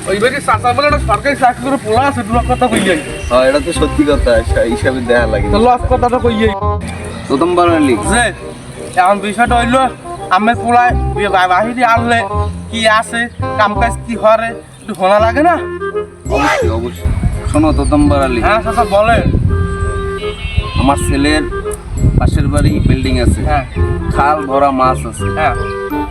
ওইবারে চাচা বলে একটা সরকারি চাকরি করে পোলা আছে লস কথা কই যাই। হ্যাঁ এটা তো সত্যি কথা, হিসাবে দেখা লাগে। তো লস কথাটা কই যাই প্রথম বানালি যে এখন বিষয়টা হইলো আমের পোলায় বাহিরে আনলে কি আছে কাম কাজ কি হরে একটু শোনা লাগে না? অবশ্যই অবশ্যই। শোনো তোতম্বার আলী, হ্যাঁ চাচা বলেন। আমার ছেলের পাশের বাড়ি বিল্ডিং আছে, হ্যাঁ খাল ভরা মাছ আছে, হ্যাঁ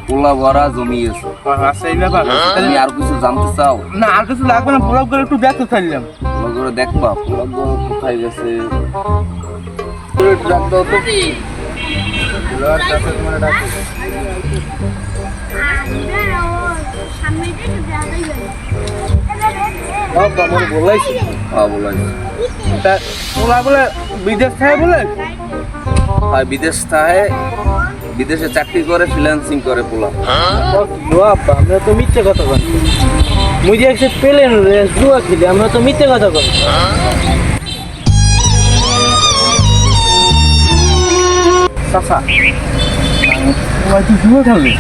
পোলা ভরা জমি আছে। আচ্ছা এই ব্যাপার। তুমি আর কিছু জানতে চাও? না আর কিছু লাগবে না, পোলাপ করে একটু দেখতে চাইলাম। পোলা করে দেখবা পোলা কোথায় গেছে। বলাইছি হ্যাঁ বলাইছি। পোলা বলে বিদেশ থাকে বলে। আর বিদেশ থাকে, বিদেশে চাকরি করে, ফ্রিল্যান্সিং করে পোলা। আমরা তো মিথ্যে কথা বলি, মুই যে একসাথে পেলেন জুয়া খেলি, আমরা তো মিথ্যে কথা বলি। চাচা তুই জুয়া খেললি?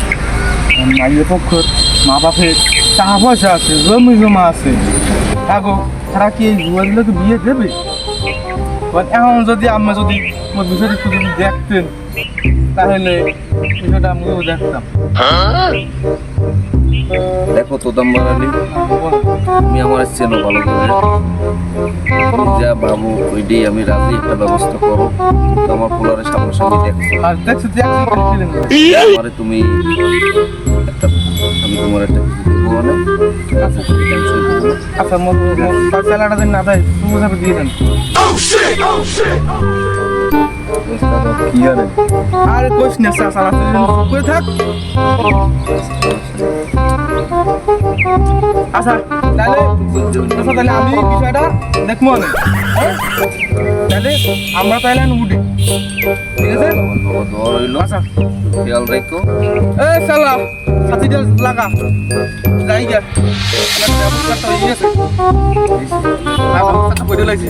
মাইয়ের পক্ষ মা বাপের টাকা পয়সা আছে, জমি জমা আছে, থাকো তারা কি এই জুয়া গুলোকে বিয়ে দেবে? এখন যদি আমরা যদি বিষয়টা একটু যদি দেখতেন তাহলে বিষয়টা আমিও দেখতাম। দেখো তোতম্বার আলী, তুমি আমার চেনো ভালো করে, তুমি যা ভাবো ওইটাই আমি রাজি। একটা ব্যবস্থা করো, কিন্তু আমার পোলারের সামনাসামনি দেখছো আর দেখছো যে আমারে তুমি একটা, আমি তোমার একটা কিছু দেবো না, টেনশন করবো না। আচ্ছা চালাটা দিন না দেয় তুমি হিসাবে দিয়ে দেন। কি আরে আরে কোশ না চালা করে থাক। আচ্ছা তাহলে তাহলে আমি বিষয়টা দেখবো না, তাহলে আমরা তাহলে উঠি, ঠিক আছে? দোয়া রইল, আচ্ছা খেয়াল রেখো। এ চালা সাথীটা লাগা যাই গা ব্যবস্থা তো হয়ে গেছে, ব্যবস্থাটা করে লাগছে।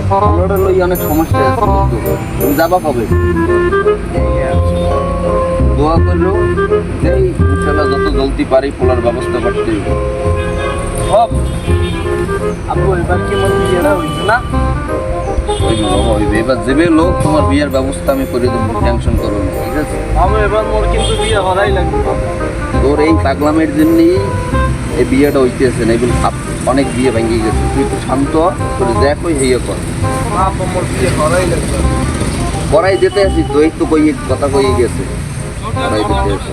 পোলারে লই অনেক সমস্যা আছে, তুমি যাবা কবে? দোয়া করলো যে ইনশাল্লাহ যত জলদি পারি পোলার ব্যবস্থা করতে হবে। আপু এবার কি মন বিয়েটা হয়েছে না? এবার যেবে লোক তোমার বিয়ের ব্যবস্থা আমি করে দেবো, টেনশন করো না, ঠিক আছে? আমি এবার মোর কিন্তু বিয়ে করাই লাগবে। তোর এই পাগলামের জন্যই এই বিয়েটা হইতেছে না, এগুলো অনেক বিয়ে ভেঙে গেছে। তুই একটু শান্ত করে দেখো হেয়ে কর, আপু মোর বিয়ে করাই লাগবে। করাই যেতে আসি তো, এই তো কইয়ে কথা কইয়ে গেছে করাই দিতে আসি।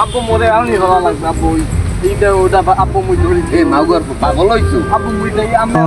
আপু মোরে আলনি করা লাগবে। আপু এইটা ওটা আপু মুই ধরি। এ মাউগার পাগল হইছো? আপু মুইটাই আমরা